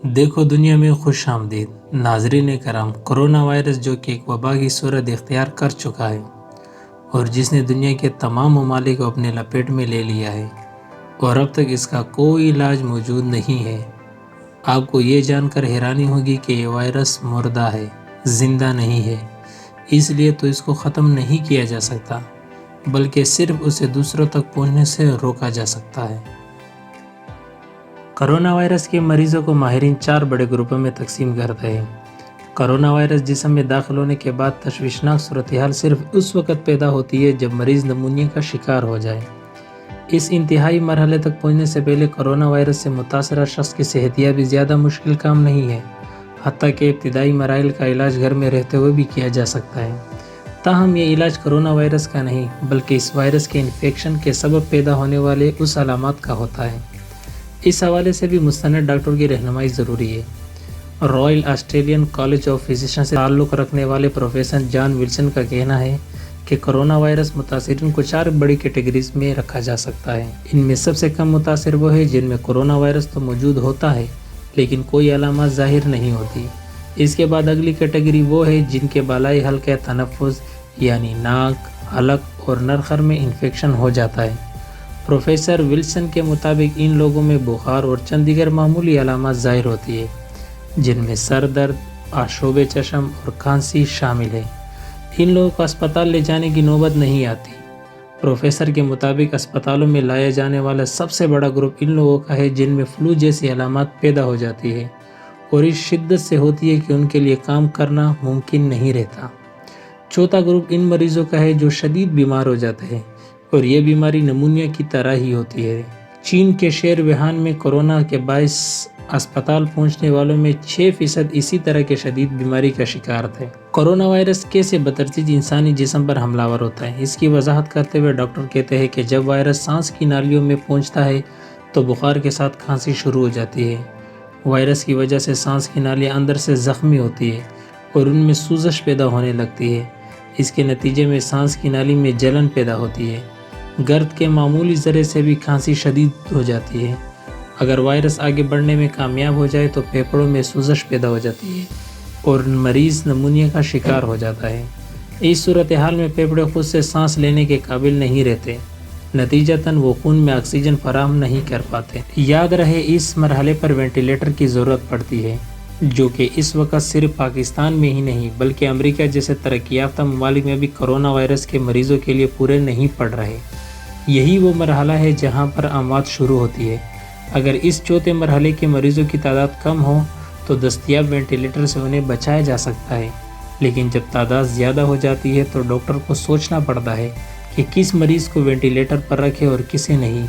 دیکھو دنیا میں خوش آمدید ناظرین کرام، کرونا وائرس جو کہ ایک وبا کی صورت اختیار کر چکا ہے اور جس نے دنیا کے تمام ممالک کو اپنے لپیٹ میں لے لیا ہے اور اب تک اس کا کوئی علاج موجود نہیں ہے۔ آپ کو یہ جان کر حیرانی ہوگی کہ یہ وائرس مردہ ہے، زندہ نہیں ہے، اس لیے تو اس کو ختم نہیں کیا جا سکتا بلکہ صرف اسے دوسروں تک پہنچنے سے روکا جا سکتا ہے۔ کرونا وائرس کے مریضوں کو ماہرین 4 بڑے گروپوں میں تقسیم کرتے ہیں۔ کرونا وائرس جسم میں داخل ہونے کے بعد تشویشناک صورتحال صرف اس وقت پیدا ہوتی ہے جب مریض نمونیا کا شکار ہو جائے۔ اس انتہائی مرحلے تک پہنچنے سے پہلے کرونا وائرس سے متاثرہ شخص کی صحتیابی زیادہ مشکل کام نہیں ہے، حتیٰ کہ ابتدائی مراحل کا علاج گھر میں رہتے ہوئے بھی کیا جا سکتا ہے۔ تاہم یہ علاج کرونا وائرس کا نہیں بلکہ اس وائرس کے انفیکشن کے سبب پیدا ہونے والے اس علامات کا ہوتا ہے۔ اس حوالے سے بھی مستند ڈاکٹر کی رہنمائی ضروری ہے۔ Royal Australian college of physician سے تعلق رکھنے والے پروفیسر جان ولسن کا کہنا ہے کہ کرونا وائرس متاثرین کو 4 بڑی کیٹیگریز میں رکھا جا سکتا ہے۔ ان میں سب سے کم متاثر وہ ہے جن میں کرونا وائرس تو موجود ہوتا ہے لیکن کوئی علامات ظاہر نہیں ہوتی۔ اس کے بعد اگلی کیٹیگری وہ ہے جن کے بالائی حلقہ تنفس یعنی ناک، حلق اور نرخر میں انفیکشن ہو جاتا ہے۔ پروفیسر ولسن کے مطابق ان لوگوں میں بخار اور چند دیگر معمولی علامات ظاہر ہوتی ہے جن میں سر درد، آشوب چشم اور کھانسی شامل ہے۔ ان لوگوں کو اسپتال لے جانے کی نوبت نہیں آتی۔ پروفیسر کے مطابق اسپتالوں میں لایا جانے والا سب سے بڑا گروپ ان لوگوں کا ہے جن میں فلو جیسی علامات پیدا ہو جاتی ہے اور اس شدت سے ہوتی ہے کہ ان کے لیے کام کرنا ممکن نہیں رہتا۔ چوتھا گروپ ان مریضوں کا ہے جو شدید بیمار ہو جاتے ہیں اور یہ بیماری نمونیا کی طرح ہی ہوتی ہے۔ چین کے شہر ووہان میں کورونا کے باعث اسپتال پہنچنے والوں میں 6% اسی طرح کے شدید بیماری کا شکار تھے۔ کرونا وائرس کیسے بتدریج انسانی جسم پر حملہ آور ہوتا ہے، اس کی وضاحت کرتے ہوئے ڈاکٹر کہتے ہیں کہ جب وائرس سانس کی نالیوں میں پہنچتا ہے تو بخار کے ساتھ کھانسی شروع ہو جاتی ہے۔ وائرس کی وجہ سے سانس کی نالیاں اندر سے زخمی ہوتی ہے اور ان میں سوزش پیدا ہونے لگتی ہے۔ اس کے نتیجے میں سانس کی نالی میں جلن پیدا ہوتی ہے۔ گرد کے معمولی ذرے سے بھی کھانسی شدید ہو جاتی ہے۔ اگر وائرس آگے بڑھنے میں کامیاب ہو جائے تو پھیپھڑوں میں سوزش پیدا ہو جاتی ہے اور مریض نمونیا کا شکار ہو جاتا ہے۔ اس صورتحال میں پھیپھڑے خود سے سانس لینے کے قابل نہیں رہتے، نتیجتاً وہ خون میں آکسیجن فراہم نہیں کر پاتے۔ یاد رہے اس مرحلے پر وینٹیلیٹر کی ضرورت پڑتی ہے، جو کہ اس وقت صرف پاکستان میں ہی نہیں بلکہ امریکہ جیسے ترقی یافتہ ممالک میں بھی کرونا وائرس کے مریضوں کے لیے پورے نہیں پڑ رہے۔ یہی وہ مرحلہ ہے جہاں پر اموات شروع ہوتی ہے۔ اگر اس چوتھے مرحلے کے مریضوں کی تعداد کم ہو تو دستیاب وینٹیلیٹر سے انہیں بچایا جا سکتا ہے، لیکن جب تعداد زیادہ ہو جاتی ہے تو ڈاکٹر کو سوچنا پڑتا ہے کہ کس مریض کو وینٹیلیٹر پر رکھے اور کسے نہیں۔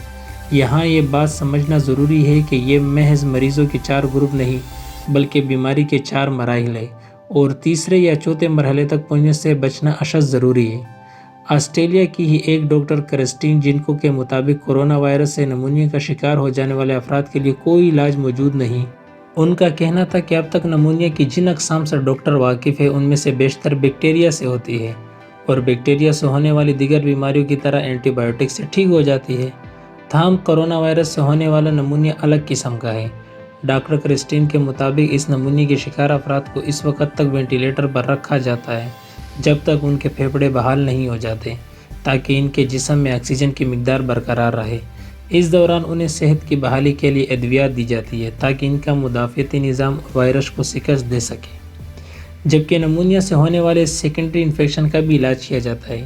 یہاں یہ بات سمجھنا ضروری ہے کہ یہ محض مریضوں کے 4 گروپ نہیں بلکہ بیماری کے 4 مراحل ہیں اور تیسرے یا چوتھے مرحلے تک پہنچنے سے بچنا اشد ضروری ہے۔ آسٹریلیا کی ہی ایک ڈاکٹر کرسٹین جنکو کے مطابق کرونا وائرس سے نمونیا کا شکار ہو جانے والے افراد کے لیے کوئی علاج موجود نہیں۔ ان کا کہنا تھا کہ اب تک نمونیا کی جن اقسام سے ڈاکٹر واقف ہے ان میں سے بیشتر بیکٹیریا سے ہوتی ہے اور بیکٹیریا سے ہونے والی دیگر بیماریوں کی طرح اینٹی بائیوٹک سے ٹھیک ہو جاتی ہے۔ تاہم کرونا وائرس سے ہونے والا نمونیا الگ قسم کا ہے۔ ڈاکٹر کرسٹین کے مطابق اس نمونے کے شکار افراد کو اس وقت تک وینٹیلیٹر پر رکھا جاتا ہے جب تک ان کے پھیپھڑے بحال نہیں ہو جاتے، تاکہ ان کے جسم میں آکسیجن کی مقدار برقرار رہے۔ اس دوران انہیں صحت کی بحالی کے لیے ادویات دی جاتی ہے تاکہ ان کا مدافعتی نظام وائرس کو شکست دے سکے، جبکہ نمونیا سے ہونے والے سیکنڈری انفیکشن کا بھی علاج کیا جاتا ہے۔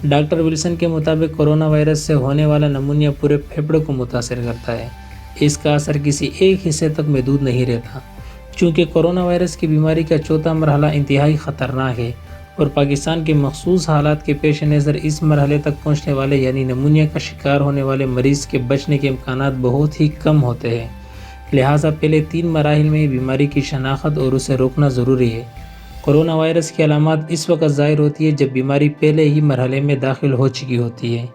ڈاکٹر ولسن کے مطابق کرونا وائرس سے ہونے والا نمونیا پورے پھیپھڑوں کو متاثر کرتا ہے۔ اس کا اثر کسی ایک حصے تک محدود نہیں رہتا۔ چونکہ کرونا وائرس کی بیماری کا چوتھا مرحلہ انتہائی خطرناک ہے اور پاکستان کے مخصوص حالات کے پیش نظر اس مرحلے تک پہنچنے والے یعنی نمونیا کا شکار ہونے والے مریض کے بچنے کے امکانات بہت ہی کم ہوتے ہیں، لہٰذا پہلے 3 مراحل میں بیماری کی شناخت اور اسے روکنا ضروری ہے۔ کرونا وائرس کی علامات اس وقت ظاہر ہوتی ہے جب بیماری پہلے ہی مرحلے میں داخل ہو چکی ہوتی ہے۔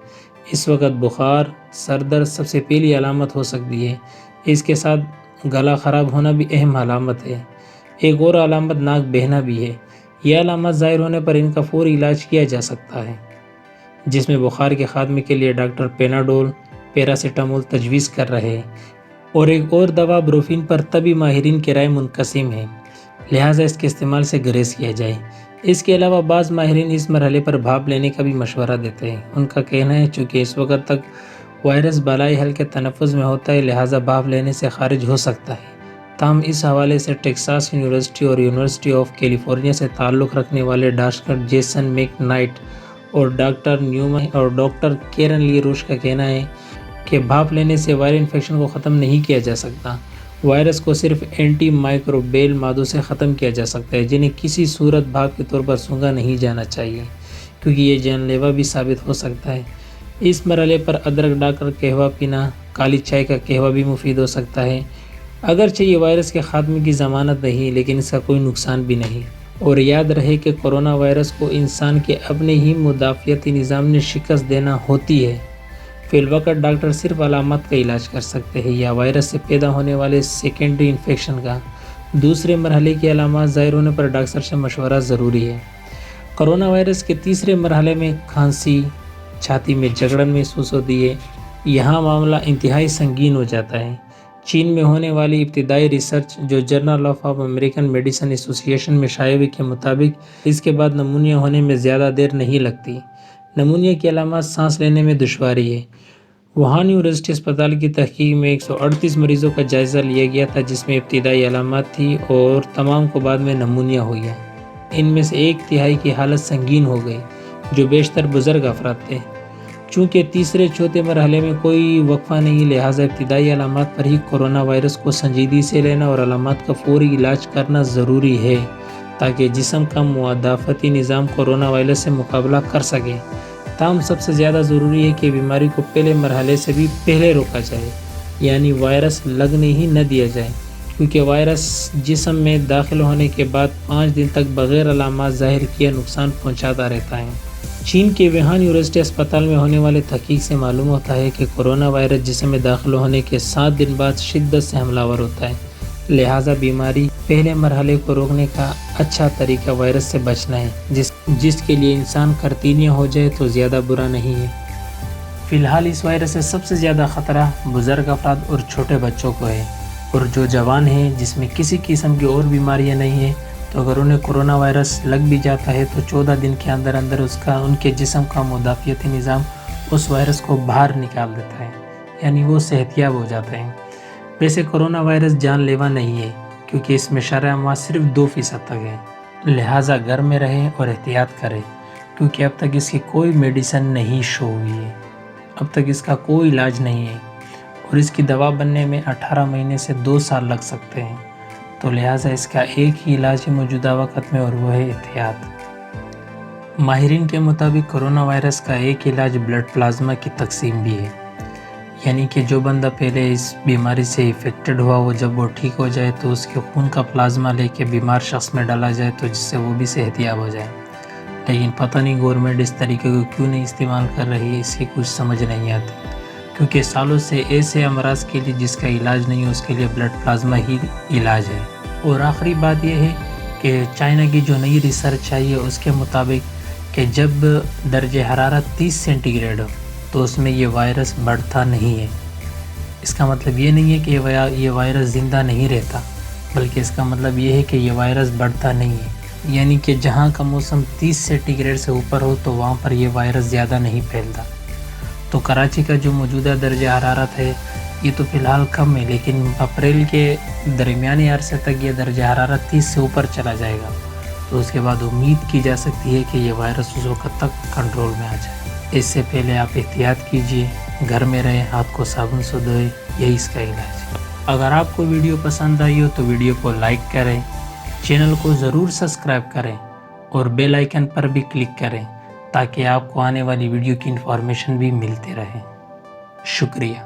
اس وقت بخار، سر درد سب سے پہلی علامت ہو سکتی ہے۔ اس کے ساتھ گلا خراب ہونا بھی اہم علامت ہے۔ ایک اور علامت ناک بہنا بھی ہے۔ یہ علامات ظاہر ہونے پر ان کا فوری علاج کیا جا سکتا ہے، جس میں بخار کے خاتمے کے لیے ڈاکٹر پیناڈول، پیراسیٹامول تجویز کر رہے ہیں۔ اور ایک اور دوا بروفین پر تبھی ماہرین کی رائے منقسم ہے، لہٰذا اس کے استعمال سے گریز کیا جائے۔ اس کے علاوہ بعض ماہرین اس مرحلے پر بھاپ لینے کا بھی مشورہ دیتے ہیں۔ ان کا کہنا ہے چونکہ اس وقت تک وائرس بالائی حل کے تنفس میں ہوتا ہے، لہٰذا بھاپ لینے سے خارج ہو سکتا ہے۔ تاہم اس حوالے سے ٹیکساس یونیورسٹی اور یونیورسٹی آف کیلیفورنیا سے تعلق رکھنے والے ڈاکٹر جیسن میک نائٹ اور ڈاکٹر نیومن اور ڈاکٹر کیرن لی روش کا کہنا ہے کہ بھاپ لینے سے وائرل انفیکشن کو ختم نہیں کیا جا سکتا۔ وائرس کو صرف اینٹی مائکروبیل مادوں سے ختم کیا جا سکتا ہے، جنہیں کسی صورت بھاپ کے طور پر سونگھا نہیں جانا چاہیے، کیونکہ یہ جان لیوا بھی ثابت ہو سکتا ہے۔ اس مرحلے پر ادرک ڈال کر قہوہ پینا، کالی چائے کا قہوہ بھی مفید ہو سکتا ہے۔ اگرچہ یہ وائرس کے خاتمے کی ضمانت نہیں، لیکن اس کا کوئی نقصان بھی نہیں۔ اور یاد رہے کہ کرونا وائرس کو انسان کے اپنے ہی مدافعتی نظام نے شکست دینا ہوتی ہے۔ فی الوقت ڈاکٹر صرف علامات کا علاج کر سکتے ہیں یا وائرس سے پیدا ہونے والے سیکنڈری انفیکشن کا۔ دوسرے مرحلے کی علامات ظاہر ہونے پر ڈاکٹر سے مشورہ ضروری ہے۔ کرونا وائرس کے تیسرے مرحلے میں کھانسی، چھاتی میں جکڑن محسوس ہوتی ہے۔ یہاں معاملہ انتہائی سنگین ہو جاتا ہے۔ چین میں ہونے والی ابتدائی ریسرچ جو جرنل آف امریکن میڈیسن ایسوسی ایشن میں شائع ہوئی کے مطابق اس کے بعد نمونیا ہونے میں زیادہ دیر نہیں لگتی۔ نمونیا کی علامات سانس لینے میں دشواری ہے۔ ووہان یونیورسٹی اسپتال کی تحقیق میں 138 مریضوں کا جائزہ لیا گیا تھا، جس میں ابتدائی علامات تھی اور تمام کو بعد میں نمونیا ہو گیا۔ ان میں سے 1/3 کی حالت سنگین ہو گئی، جو بیشتر بزرگ افراد تھے۔ چونکہ تیسرے چوتھے مرحلے میں کوئی وقفہ نہیں، لہٰذا ابتدائی علامات پر ہی کرونا وائرس کو سنجیدگی سے لینا اور علامات کا فوری علاج کرنا ضروری ہے، تاکہ جسم کا مدافعتی نظام کرونا وائرس سے مقابلہ کر سکے۔ تاہم سب سے زیادہ ضروری ہے کہ بیماری کو پہلے مرحلے سے بھی پہلے روکا جائے، یعنی وائرس لگنے ہی نہ دیا جائے، کیونکہ وائرس جسم میں داخل ہونے کے بعد 5 دن تک بغیر علامات ظاہر کیے نقصان پہنچاتا رہتا ہے۔ چین کے ووہان یونیورسٹی اسپتال میں ہونے والے تحقیق سے معلوم ہوتا ہے کہ کرونا وائرس جسم میں داخل ہونے کے 7 دن بعد شدت سے حملہ آور ہوتا ہے، لہٰذا بیماری پہلے مرحلے کو روکنے کا اچھا طریقہ وائرس سے بچنا ہے، جس کے لیے انسان کرتینیا ہو جائے تو زیادہ برا نہیں ہے۔ فی الحال اس وائرس سے سب سے زیادہ خطرہ بزرگ افراد اور چھوٹے بچوں کو ہے، اور جو جوان ہیں جس میں کسی قسم کی اور بیماریاں نہیں ہیں، تو اگر انہیں کرونا وائرس لگ بھی جاتا ہے تو 14 دن کے اندر اندر ان کے جسم کا مدافعتی نظام اس وائرس کو باہر نکال دیتا ہے، یعنی وہ صحت یاب ہو جاتے ہیں۔ ویسے کرونا وائرس جان لیوا نہیں ہے، کیونکہ اس میں شرح اموات صرف 2% تک ہے، لہٰذا گھر میں رہیں اور احتیاط کریں، کیونکہ اب تک اس کی کوئی میڈیسن نہیں شو ہوئی ہے، اب تک اس کا کوئی علاج نہیں ہے، اور اس کی دوا بننے میں 18 مہینے سے 2 سال لگ سکتے ہیں، تو لہٰذا اس کا ایک ہی علاج ہے موجودہ وقت میں، اور وہ ہے احتیاط۔ ماہرین کے مطابق کرونا وائرس کا ایک علاج بلڈ پلازما کی تقسیم بھی ہے، یعنی کہ جو بندہ پہلے اس بیماری سے انفیکٹڈ ہوا، وہ جب وہ ٹھیک ہو جائے تو اس کے خون کا پلازما لے کے بیمار شخص میں ڈالا جائے، تو جس سے وہ بھی صحت یاب ہو جائے۔ لیکن پتہ نہیں گورنمنٹ اس طریقے کو کیوں نہیں استعمال کر رہی ہے، اس کی کچھ سمجھ نہیں آتی، کیونکہ سالوں سے ایسے امراض کے لیے جس کا علاج نہیں ہے، اس کے لیے بلڈ پلازما ہی علاج ہے۔ اور آخری بات یہ ہے کہ چائنا کی جو نئی ریسرچ آئی ہے اس کے مطابق کہ جب درجہ حرارت 30 سینٹی گریڈ ہو تو اس میں یہ وائرس بڑھتا نہیں ہے۔ اس کا مطلب یہ نہیں ہے کہ یہ وائرس زندہ نہیں رہتا، بلکہ اس کا مطلب یہ ہے کہ یہ وائرس بڑھتا نہیں ہے، یعنی کہ جہاں کا موسم 30 سینٹی گریڈ سے اوپر ہو تو وہاں پر یہ وائرس زیادہ نہیں پھیلتا۔ تو کراچی کا جو موجودہ درجہ حرارت ہے یہ تو فی الحال کم ہے، لیکن اپریل کے درمیانی عرصے تک یہ درجہ حرارت 30 سے اوپر چلا جائے گا، تو اس کے بعد امید کی جا سکتی ہے کہ یہ وائرس اس وقت تک کنٹرول میں آ جائے۔ اس سے پہلے آپ احتیاط کیجئے، گھر میں رہیں، ہاتھ کو صابن سے دھوئیں، یہی اس کا علاج ہے۔ اگر آپ کو ویڈیو پسند آئی ہو تو ویڈیو کو لائک کریں، چینل کو ضرور سبسکرائب کریں اور بیل آئیکن پر بھی کلک کریں تاکہ آپ کو آنے والی ویڈیو کی انفارمیشن بھی ملتے رہے۔ شکریہ۔